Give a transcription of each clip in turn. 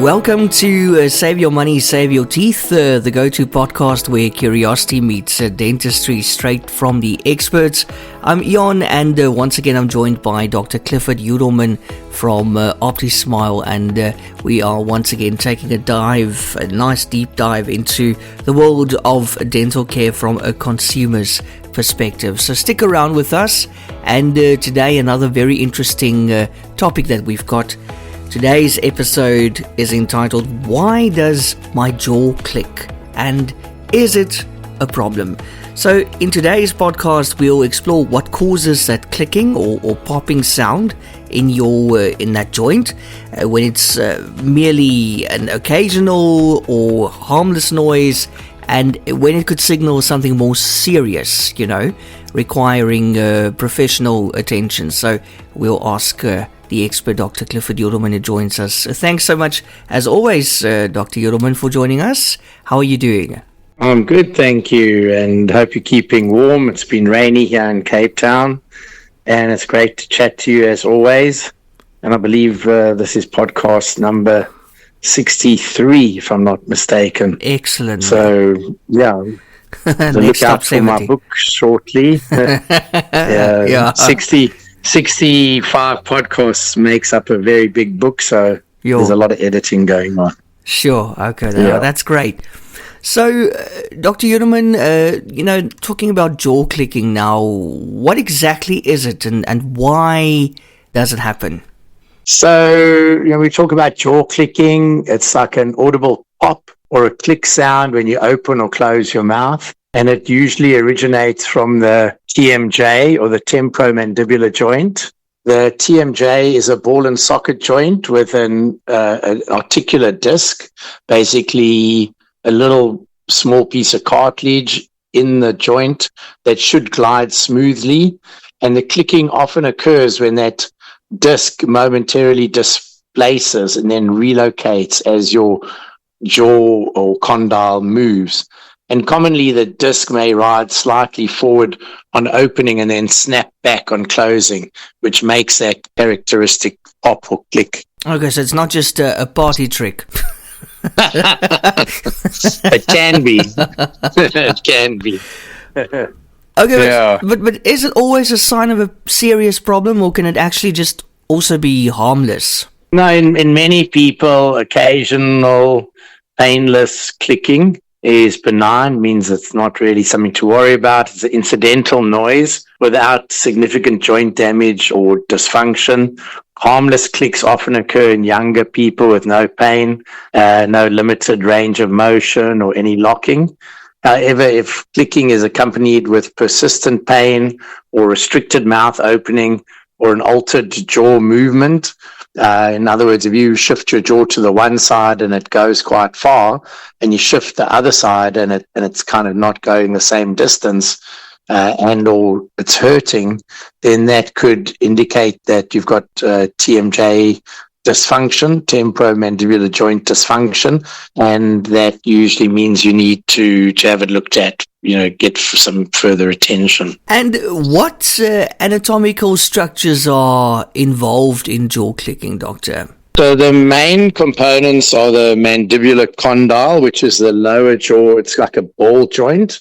Welcome to Save Your Money, Save Your Teeth, the go-to podcast where curiosity meets dentistry straight from the experts. I'm Ian, and once again I'm joined by Dr. Clifford Yudelman from OPTISMILE, and we are once again taking a nice deep dive into the world of dental care from a consumer's perspective. So stick around with us, and today another very interesting topic that we've got. Today's episode is entitled, Why Does My Jaw Click? And Is It a Problem? So in today's podcast, we'll explore what causes that clicking or popping sound in that joint, when it's merely an occasional or harmless noise, and when it could signal something more serious, requiring professional attention. So we'll ask the expert, Dr. Clifford Yudelman, who joins us. Thanks so much, as always, Dr. Yudelman, for joining us. How are you doing? I'm good, thank you, and hope you're keeping warm. It's been rainy here in Cape Town, and it's great to chat to you as always. And I believe this is podcast number 63, if I'm not mistaken. Excellent. So, yeah. So look out for 70. My book shortly. 65 podcasts makes up a very big book, so there's a lot of editing going on. Sure, okay, that's great. So, Dr. Yudelman, talking about jaw clicking now, what exactly is it and why does it happen? So, we talk about jaw clicking. It's like an audible pop or a click sound when you open or close your mouth. And it usually originates from the TMJ or the temporomandibular joint. The TMJ is a ball and socket joint with an articular disc, basically a little small piece of cartilage in the joint that should glide smoothly. And the clicking often occurs when that disc momentarily displaces and then relocates as your jaw or condyle moves. And commonly the disc may ride slightly forward on opening and then snap back on closing, which makes that characteristic pop or click. Okay, so it's not just a party trick. It can be. It can be. Okay, yeah. but is it always a sign of a serious problem, or can it actually just also be harmless? No, in many people, occasional painless clicking is benign, means it's not really something to worry about. It's an incidental noise without significant joint damage or dysfunction. Harmless clicks often occur in younger people with no pain, no limited range of motion or any locking. However, if clicking is accompanied with persistent pain or restricted mouth opening or an altered jaw movement, in other words, if you shift your jaw to the one side and it goes quite far, and you shift the other side and it's kind of not going the same distance, and or it's hurting, then that could indicate that you've got TMJ dysfunction, temporomandibular joint dysfunction, and that usually means you need to have it looked at, get some further attention. And what anatomical structures are involved in jaw clicking, doctor? So the main components are the mandibular condyle, which is the lower jaw. It's like a ball joint.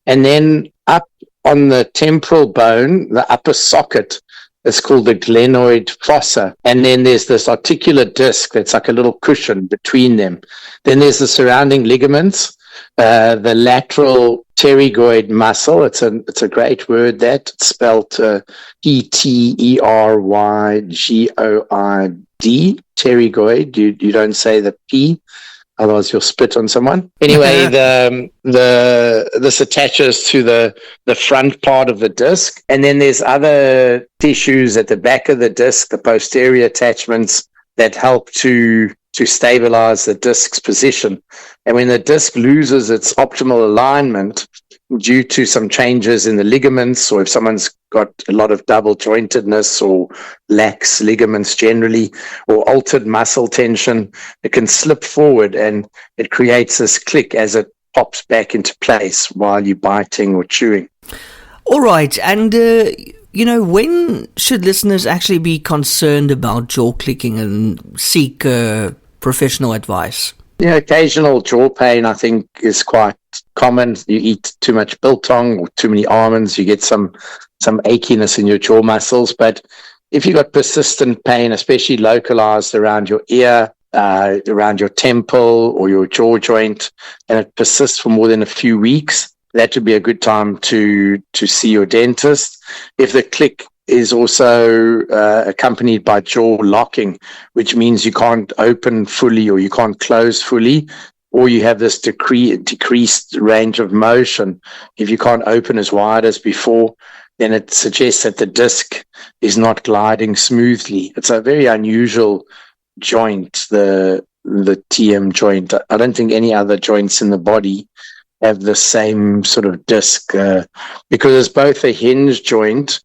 And then up on the temporal bone, the upper socket, it's called the glenoid fossa. And then there's this articular disc that's like a little cushion between them. Then there's the surrounding ligaments, the lateral pterygoid muscle. It's a great word, that. It's spelled P-T-E-R-Y-G-O-I-D, pterygoid. You don't say the P, otherwise you'll spit on someone. Anyway, this attaches to the front part of the disc, and then there's other tissues at the back of the disc, the posterior attachments, that help to stabilize the disc's position. And when the disc loses its optimal alignment due to some changes in the ligaments, or if someone's got a lot of double jointedness or lax ligaments generally, or altered muscle tension, it can slip forward and it creates this click as it pops back into place while you're biting or chewing. All right, and when should listeners actually be concerned about jaw clicking and seek professional advice? Yeah, occasional jaw pain, I think, is quite common. You eat too much biltong or too many almonds, you get some achiness in your jaw muscles. But if you've got persistent pain, especially localized around your ear, around your temple or your jaw joint, and it persists for more than a few weeks, that would be a good time to see your dentist. If the click is also accompanied by jaw locking, which means you can't open fully or you can't close fully, or you have this decreased range of motion. If you can't open as wide as before, then it suggests that the disc is not gliding smoothly. It's a very unusual joint, the TM joint. I don't think any other joints in the body have the same sort of disc because it's both a hinge joint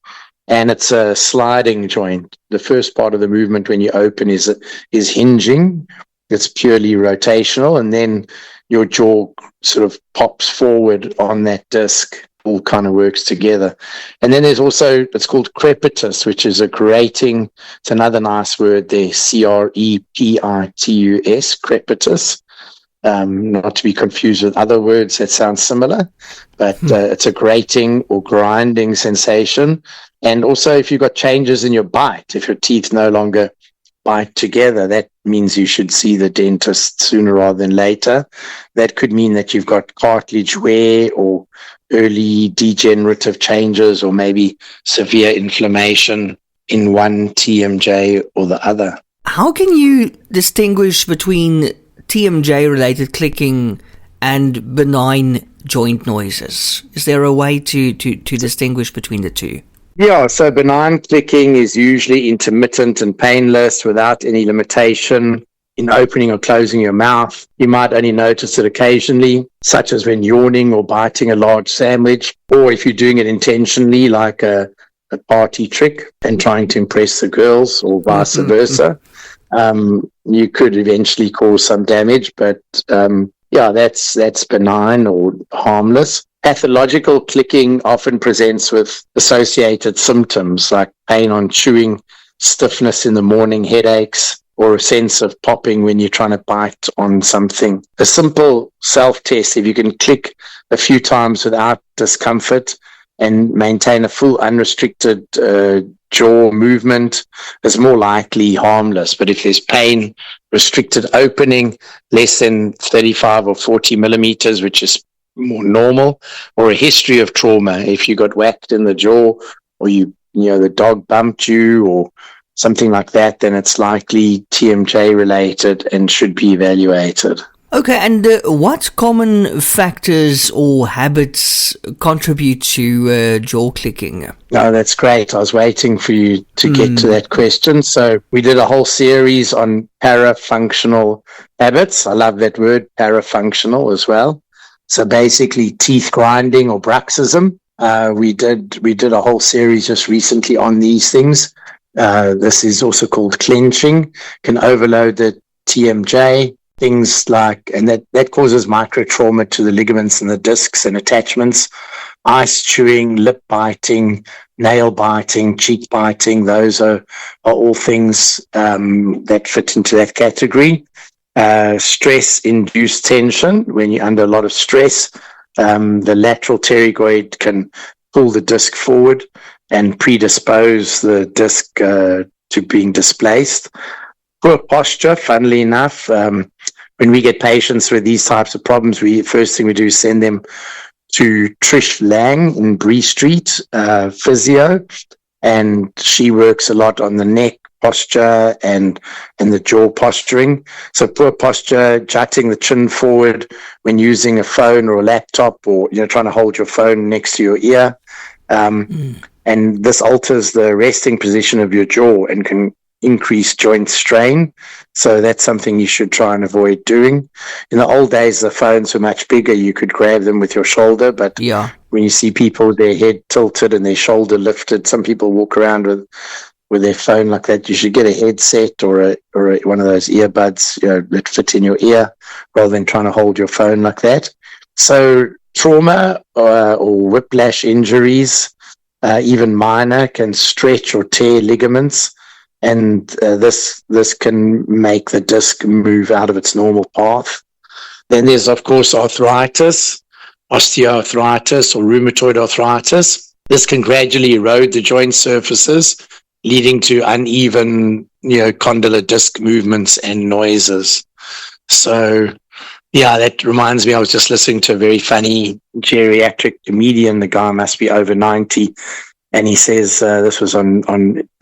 and it's a sliding joint. The first part of the movement when you open is hinging. It's purely rotational, and then your jaw sort of pops forward on that disc. All kind of works together. And then there's also, it's called crepitus, which is a grating. It's another nice word there, crepitus, crepitus. Not to be confused with other words that sound similar, but it's a grating or grinding sensation. And also if you've got changes in your bite, if your teeth no longer bite together, that means you should see the dentist sooner rather than later. That could mean that you've got cartilage wear or early degenerative changes or maybe severe inflammation in one TMJ or the other. How can you distinguish between TMJ-related clicking and benign joint noises? Is there a way to distinguish between the two? Yeah, so benign clicking is usually intermittent and painless without any limitation in opening or closing your mouth. You might only notice it occasionally, such as when yawning or biting a large sandwich, or if you're doing it intentionally, like a party trick and trying to impress the girls, or vice versa. You could eventually cause some damage, but that's benign or harmless. Pathological clicking often presents with associated symptoms like pain on chewing, stiffness in the morning, headaches, or a sense of popping when you're trying to bite on something. A simple self-test, if you can click a few times without discomfort and maintain a full unrestricted jaw movement, is more likely harmless. But if there's pain, restricted opening, less than 35 or 40 millimeters, which is more normal, or a history of trauma, if you got whacked in the jaw or the dog bumped you or something like that, then it's likely TMJ-related and should be evaluated. Okay, and what common factors or habits contribute to jaw clicking? No, that's great. I was waiting for you to get to that question. So we did a whole series on parafunctional habits. I love that word, parafunctional, as well. So basically teeth grinding or bruxism. We did a whole series just recently on these things. This is also called clenching, can overload the TMJ. Things like, and that causes microtrauma to the ligaments and the discs and attachments. Ice chewing, lip biting, nail biting, cheek biting, those are all things that fit into that category. Stress-induced tension, when you're under a lot of stress, the lateral pterygoid can pull the disc forward and predispose the disc to being displaced. Poor posture, funnily enough, when we get patients with these types of problems, first thing we do is send them to Trish Lang in Bree Street, physio, and she works a lot on the neck posture and the jaw posturing. So poor posture, jutting the chin forward when using a phone or a laptop, or trying to hold your phone next to your ear, and this alters the resting position of your jaw and can increase joint strain. So that's something you should try and avoid doing. In the old days, the phones were much bigger. You could grab them with your shoulder, but when you see people with their head tilted and their shoulder lifted, some people walk around with their phone like that. You should get a headset or one of those earbuds that fit in your ear, rather than trying to hold your phone like that. So trauma or whiplash injuries, even minor, can stretch or tear ligaments and this can make the disc move out of its normal path. Then there's, of course, arthritis, osteoarthritis or rheumatoid arthritis. This can gradually erode the joint surfaces, leading to uneven, condylar disc movements and noises. So, yeah, that reminds me, I was just listening to a very funny geriatric comedian. The guy must be over 90. And he says, this was on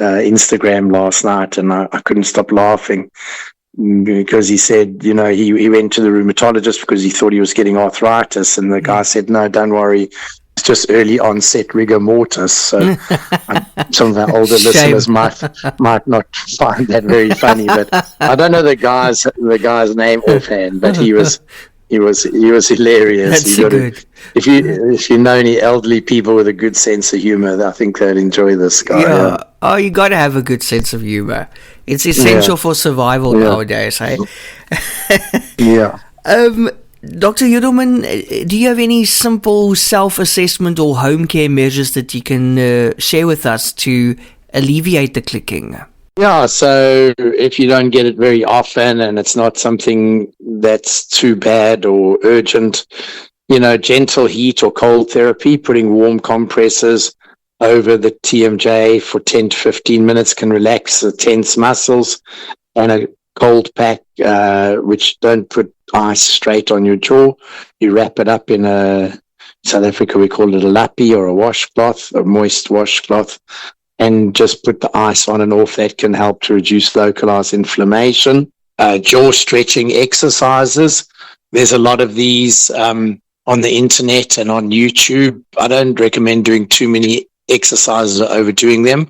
Instagram last night, and I couldn't stop laughing because he said, he went to the rheumatologist because he thought he was getting arthritis. And the guy said, no, don't worry. It's just early onset rigor mortis. So some of our older listeners might not find that very funny, but I don't know the guy's name offhand, but he was hilarious. That's good. If you know any elderly people with a good sense of humor, I think they'd enjoy this guy. Yeah. Oh, you got to have a good sense of humor. It's essential for survival nowadays, hey? Yeah. Dr. Yudelman, do you have any simple self-assessment or home care measures that you can share with us to alleviate the clicking? Yeah, so if you don't get it very often and it's not something that's too bad or urgent, gentle heat or cold therapy, putting warm compresses over the TMJ for 10 to 15 minutes can relax the tense muscles, and a cold pack, which don't put ice straight on your jaw. You wrap it up in South Africa, we call it a lappy or a washcloth, a moist washcloth, and just put the ice on and off. That can help to reduce localized inflammation. Jaw stretching exercises. There's a lot of these on the internet and on YouTube. I don't recommend doing too many exercises or overdoing them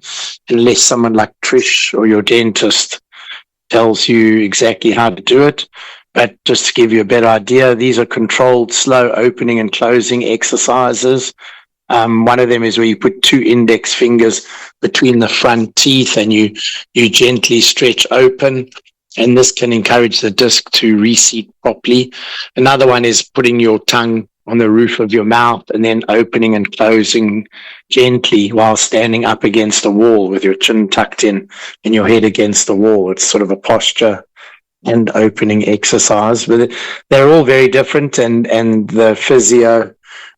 unless someone like Trish or your dentist tells you exactly how to do it. But just to give you a better idea, these are controlled, slow opening and closing exercises. One of them is where you put 2 index fingers between the front teeth and you gently stretch open, and this can encourage the disc to reseat properly. Another one is putting your tongue on the roof of your mouth and then opening and closing gently while standing up against a wall with your chin tucked in and your head against the wall. It's sort of a posture and opening exercise, but they're all very different, and the physio,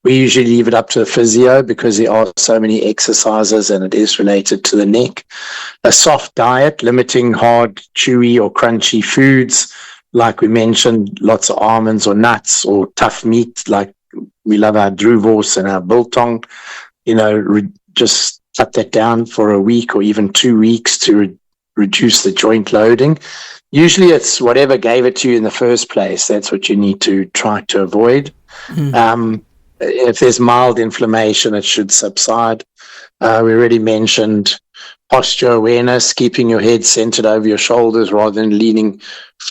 we usually leave it up to the physio because there are so many exercises and it is related to the neck. A soft diet, limiting hard, chewy or crunchy foods, like we mentioned, lots of almonds or nuts or tough meat, like we love our droevos and our biltong. Just cut that down for a week or even 2 weeks to reduce the joint loading. Usually it's whatever gave it to you in the first place. That's what you need to try to avoid. If there's mild inflammation, it should subside. We already mentioned posture awareness, keeping your head centered over your shoulders rather than leaning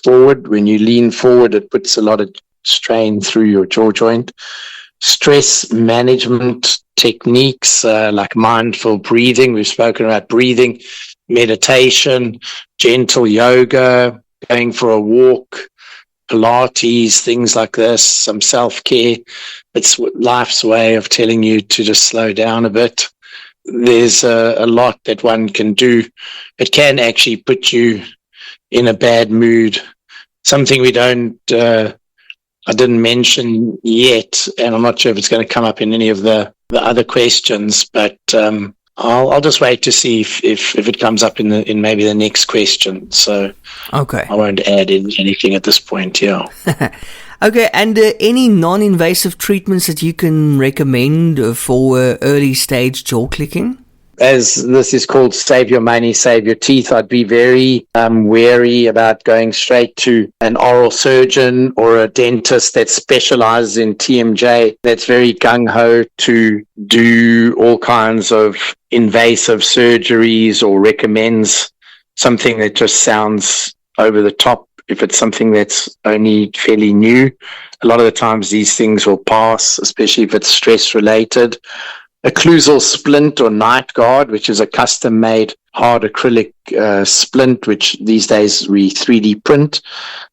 forward. When you lean forward, it puts a lot of strain through your jaw joint. Stress management techniques like mindful breathing. We've spoken about breathing, meditation, gentle yoga, going for a walk, Pilates, things like this, some self-care. It's life's way of telling you to just slow down a bit. There's a lot that one can do. It can actually put you in a bad mood. Something I didn't mention yet, and I'm not sure if it's going to come up in any of the other questions, but I'll just wait to see if it comes up in maybe the next question. So okay, I won't add in anything at this point. Yeah. Okay, and any non-invasive treatments that you can recommend for early stage jaw clicking? As this is called Save Your Money, Save Your Teeth, I'd be very wary about going straight to an oral surgeon or a dentist that specializes in TMJ, that's very gung-ho to do all kinds of invasive surgeries or recommends something that just sounds over the top. If it's something that's only fairly new, a lot of the times these things will pass, especially if it's stress-related. Occlusal splint or night guard, which is a custom-made hard acrylic splint, which these days we 3D print.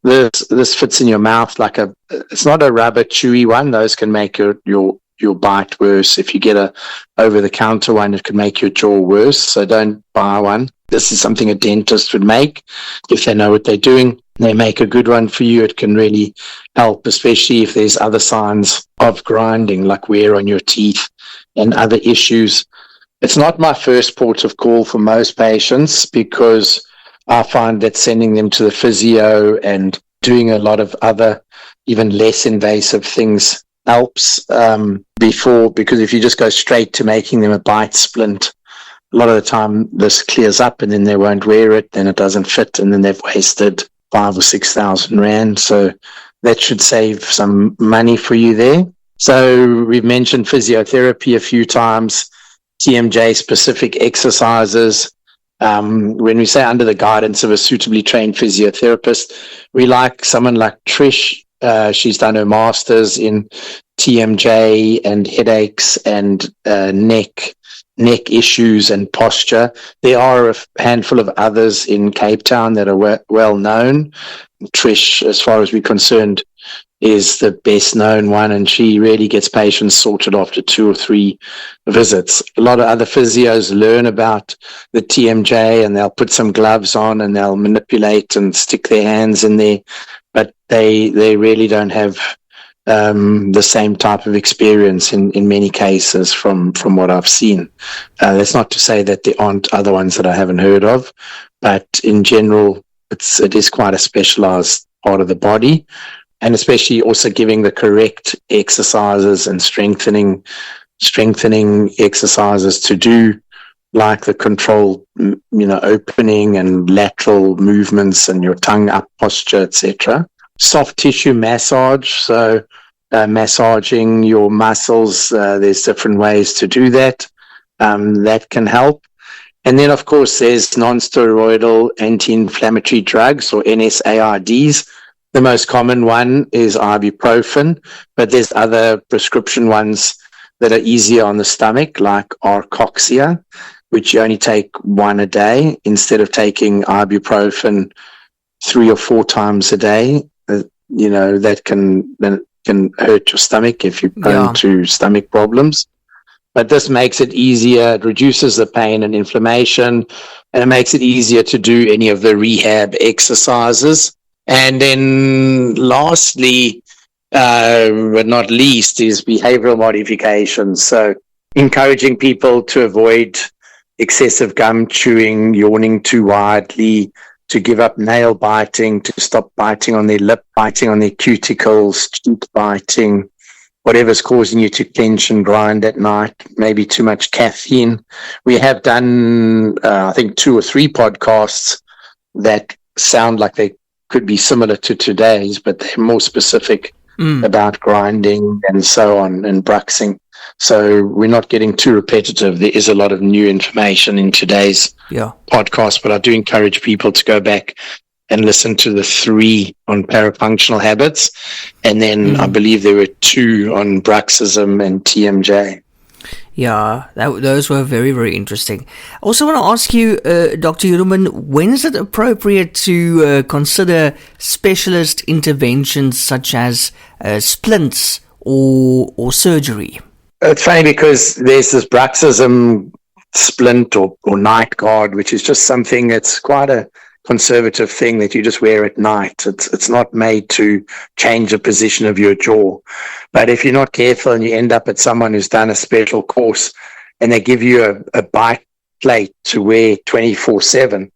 This fits in your mouth like it's not a rubber chewy one. Those can make your bite worse. If you get a over-the-counter one, it can make your jaw worse, so don't buy one. this is something a dentist would make if they know what they're doing. They make a good one for you. It can really help, especially if there's other signs of grinding, like wear on your teeth and other issues. It's not my first port of call for most patients, because I find that sending them to the physio and doing a lot of other, even less invasive things helps because if you just go straight to making them a bite splint, a lot of the time this clears up and then they won't wear it, then it doesn't fit, and then they've wasted 5,000 or 6,000 rand. So that should save some money for you there. So we've mentioned physiotherapy a few times, TMJ specific exercises. When we say under the guidance of a suitably trained physiotherapist, we like someone like Trish. She's done her master's in TMJ and headaches and neck issues and posture. There are a handful of others in Cape Town that are well known. Trish, as far as we're concerned, is the best known one, and she really gets patients sorted after 2 or 3 visits. A lot of other physios learn about the TMJ and they'll put some gloves on and they'll manipulate and stick their hands in there, but they really don't have the same type of experience in many cases from what I've seen. That's not to say that there aren't other ones that I haven't heard of, but in general, it is quite a specialized part of the body, and especially also giving the correct exercises and strengthening exercises to do, like the controlled, opening and lateral movements and your tongue up posture, etc. Soft tissue massage, so massaging your muscles, there's different ways to do that. That can help. And then, of course, there's non-steroidal anti-inflammatory drugs, or NSAIDs. The most common one is ibuprofen, but there's other prescription ones that are easier on the stomach, like Arcoxia, which you only take 1 a day instead of taking ibuprofen 3 or 4 times a day. That can hurt your stomach if you're prone to stomach problems. But this makes it easier. It reduces the pain and inflammation, and it makes it easier to do any of the rehab exercises. And then lastly, but not least, is behavioral modifications. So encouraging people to avoid excessive gum chewing, yawning too widely, to give up nail biting, to stop biting on their lip, biting on their cuticles, cheek biting, whatever's causing you to clench and grind at night, maybe too much caffeine. We have done, I think, 2 or 3 podcasts that sound like they could be similar to today's, but they're more specific about grinding and so on, and bruxing. So we're not getting too repetitive. There is a lot of new information in today's podcast, but I do encourage people to go back and listen to the 3 on parafunctional habits. And then I believe there were 2 on bruxism and TMJ. Yeah, those were very, very interesting. I also want to ask you, Dr. Yudelman, when is it appropriate to consider specialist interventions such as splints or surgery? It's funny because there's this bruxism splint or night guard, which is just something that's quite a conservative thing that you just wear at night. It's not made to change the position of your jaw. But if you're not careful and you end up at someone who's done a special course and they give you a bite plate to wear 24/7,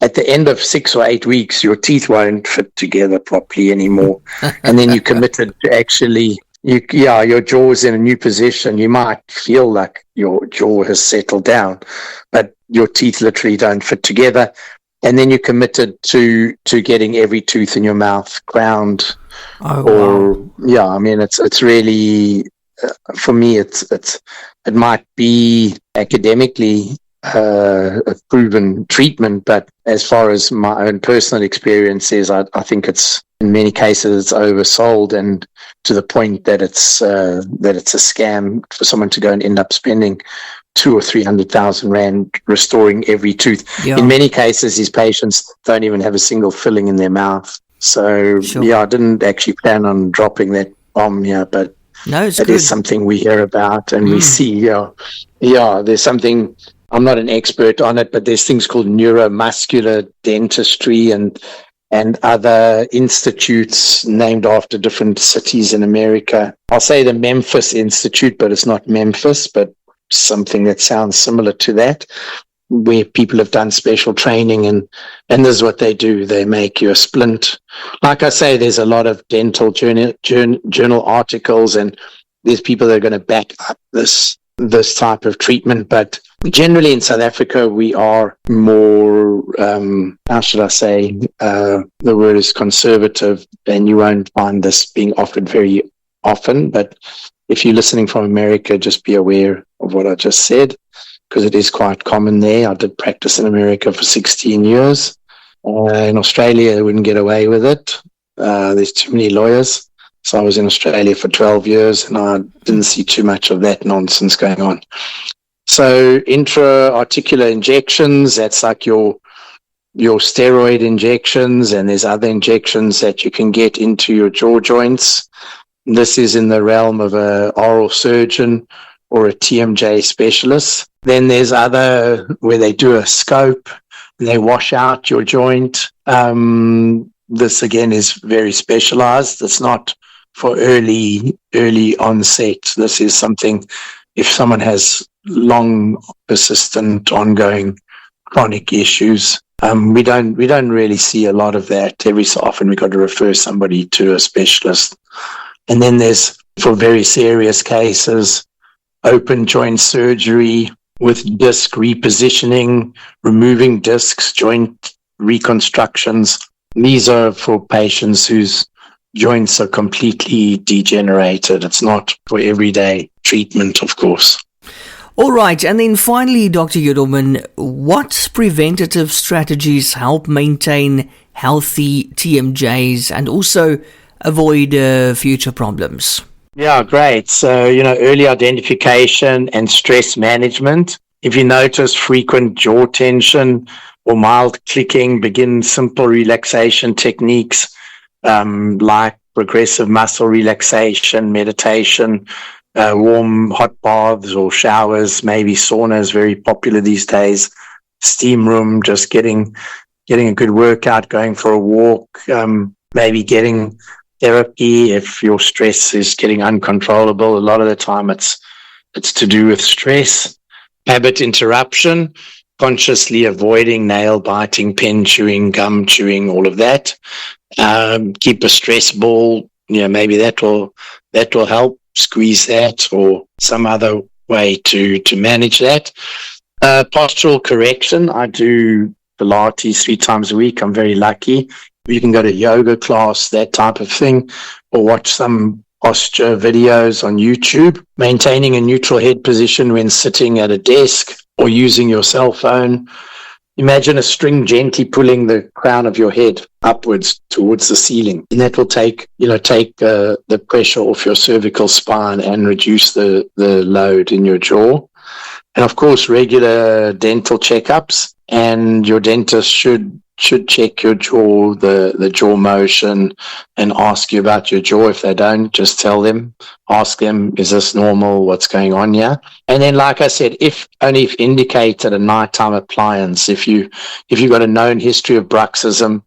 at the end of 6 or 8 weeks, your teeth won't fit together properly anymore. And then you committed to actually, your jaw's in a new position. You might feel like your jaw has settled down, but your teeth literally don't fit together. And then you're committed to getting every tooth in your mouth crowned. It's really, for me, it might be academically a proven treatment, but as far as my own personal experience is, I think it's, in many cases, it's oversold, and to the point that it's a scam for someone to go and end up spending 200,000 or 300,000 rand restoring every tooth. Yeah. In many cases, these patients don't even have a single filling in their mouth. So, I didn't actually plan on dropping that bomb here, but it is something we hear about and we see. There's something I'm not an expert on it, but there's things called neuromuscular dentistry and other institutes named after different cities in America. I'll say the Memphis Institute, but it's not Memphis, but something that sounds similar to that, where people have done special training, and this is what they do. They make you a splint. Like I say, there's a lot of dental journal articles, and there's people that are going to back up this type of treatment. But generally in South Africa, we are more, how should I say, the word is conservative, and you won't find this being offered very often. But if you're listening from America, just be aware of what I just said, because it is quite common there. I did practice in America for 16 years. In Australia, they wouldn't get away with it. There's too many lawyers. So I was in Australia for 12 years, and I didn't see too much of that nonsense going on. So intra-articular injections, that's like your steroid injections, and there's other injections that you can get into your jaw joints. This is in the realm of an oral surgeon or a TMJ specialist. Then there's other where they do a scope and they wash out your joint. This again is very specialized. It's not for early onset. This is something if someone has long, persistent, ongoing chronic issues. We don't really see a lot of that. Every so often we've got to refer somebody to a specialist. And then there's, for very serious cases, open joint surgery with disc repositioning, removing discs, joint reconstructions. These are for patients whose joints are completely degenerated. It's not for everyday treatment, of course. All right, and then finally, Dr. Yudelman, what preventative strategies help maintain healthy TMJs and also avoid future problems? Yeah, great. So, early identification and stress management. If you notice frequent jaw tension or mild clicking, begin simple relaxation techniques like progressive muscle relaxation, meditation, warm hot baths or showers, maybe sauna is very popular these days, steam room, just getting a good workout, going for a walk, maybe getting therapy if your stress is getting uncontrollable. A lot of the time it's to do with stress. Habit interruption, consciously avoiding nail biting, pen chewing, gum chewing, all of that. Keep a stress ball, maybe that will help. Squeeze that or some other way to manage that. Postural correction. I do Pilates 3 times a week. I'm very lucky. You can go to yoga class, that type of thing, or watch some posture videos on YouTube. Maintaining a neutral head position when sitting at a desk or using your cell phone. Imagine a string gently pulling the crown of your head upwards towards the ceiling, and that will take the pressure off your cervical spine and reduce the load in your jaw. And of course, regular dental checkups, and your dentist should check your jaw, the jaw motion, and ask you about your jaw. If they don't, just ask them, is this normal? What's going on here? And then, like I said, if indicated, a nighttime appliance, if you've got a known history of bruxism,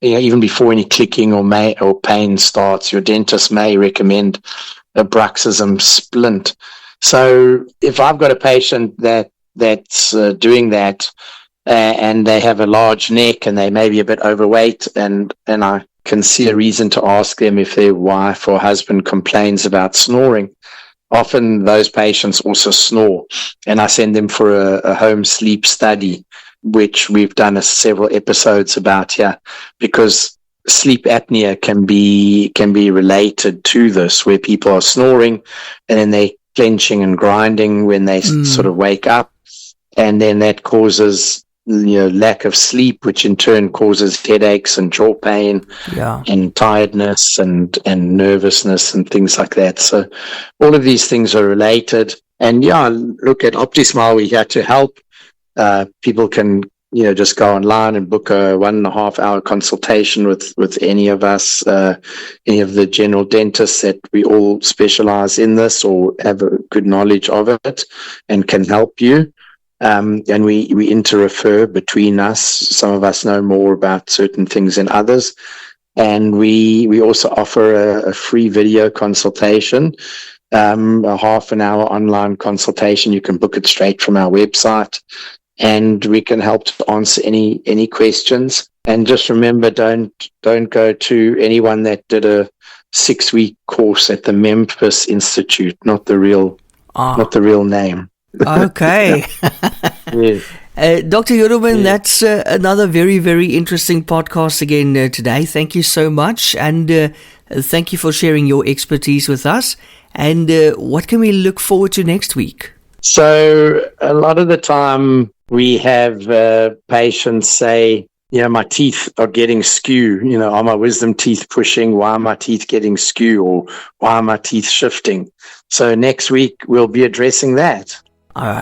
even before any clicking or pain starts, your dentist may recommend a bruxism splint. So if I've got a patient that's doing that, and they have a large neck and they may be a bit overweight, and I can see a reason to ask them if their wife or husband complains about snoring. Often those patients also snore, and I send them for a home sleep study, which we've done several episodes about here, because sleep apnea can be related to this, where people are snoring and then they're clenching and grinding when they sort of wake up, and then that causes lack of sleep, which in turn causes headaches and jaw pain, and tiredness and nervousness and things like that. So all of these things are related. And look, at OPTISMILE, we're here to help. People can just go online and book a 1.5 hour consultation with any of us, any of the general dentists that we all specialize in this or have a good knowledge of it and can help you. and we interrefer between us. Some of us know more about certain things than others. And we also offer a free video consultation, a half an hour online consultation. You can book it straight from our website, and we can help to answer any questions. And just remember, don't go to anyone that did a 6-week course at the Memphis Institute, not the real name. Okay. Yes. Dr. Yudelman, that's another very, very interesting podcast again today. Thank you so much, and thank you for sharing your expertise with us. And what can we look forward to next week? So a lot of the time we have patients say, my teeth are getting skew. Are my wisdom teeth pushing? Why are my teeth getting skew? Or why are my teeth shifting? So next week we'll be addressing that.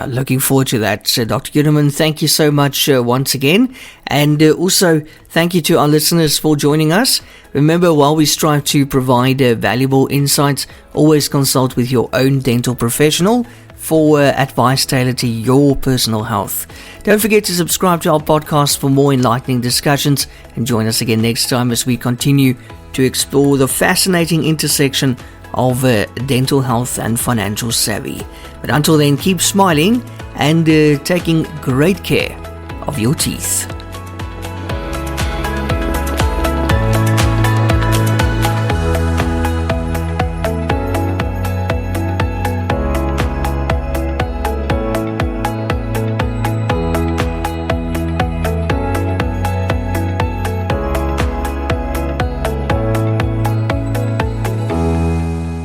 Looking forward to that. Dr. Yudelman, thank you so much once again. And also, thank you to our listeners for joining us. Remember, while we strive to provide valuable insights, always consult with your own dental professional for advice tailored to your personal health. Don't forget to subscribe to our podcast for more enlightening discussions, and join us again next time as we continue to explore the fascinating intersection of dental health and financial savvy. But until then, keep smiling and taking great care of your teeth.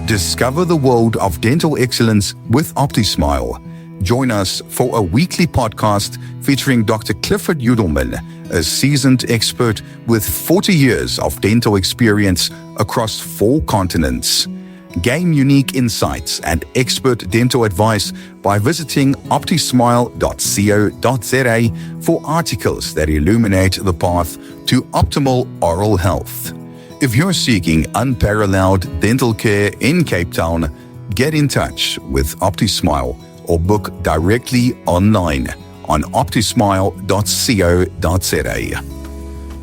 Discover the world of dental excellence with OPTISMILE. Join us for a weekly podcast featuring Dr. Clifford Yudelman, a seasoned expert with 40 years of dental experience across 4 continents. Gain unique insights and expert dental advice by visiting optismile.co.za for articles that illuminate the path to optimal oral health. If you're seeking unparalleled dental care in Cape Town, get in touch with OPTISMILE or book directly online on optismile.co.za.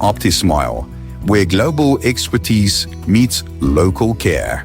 OPTISMILE, where global expertise meets local care.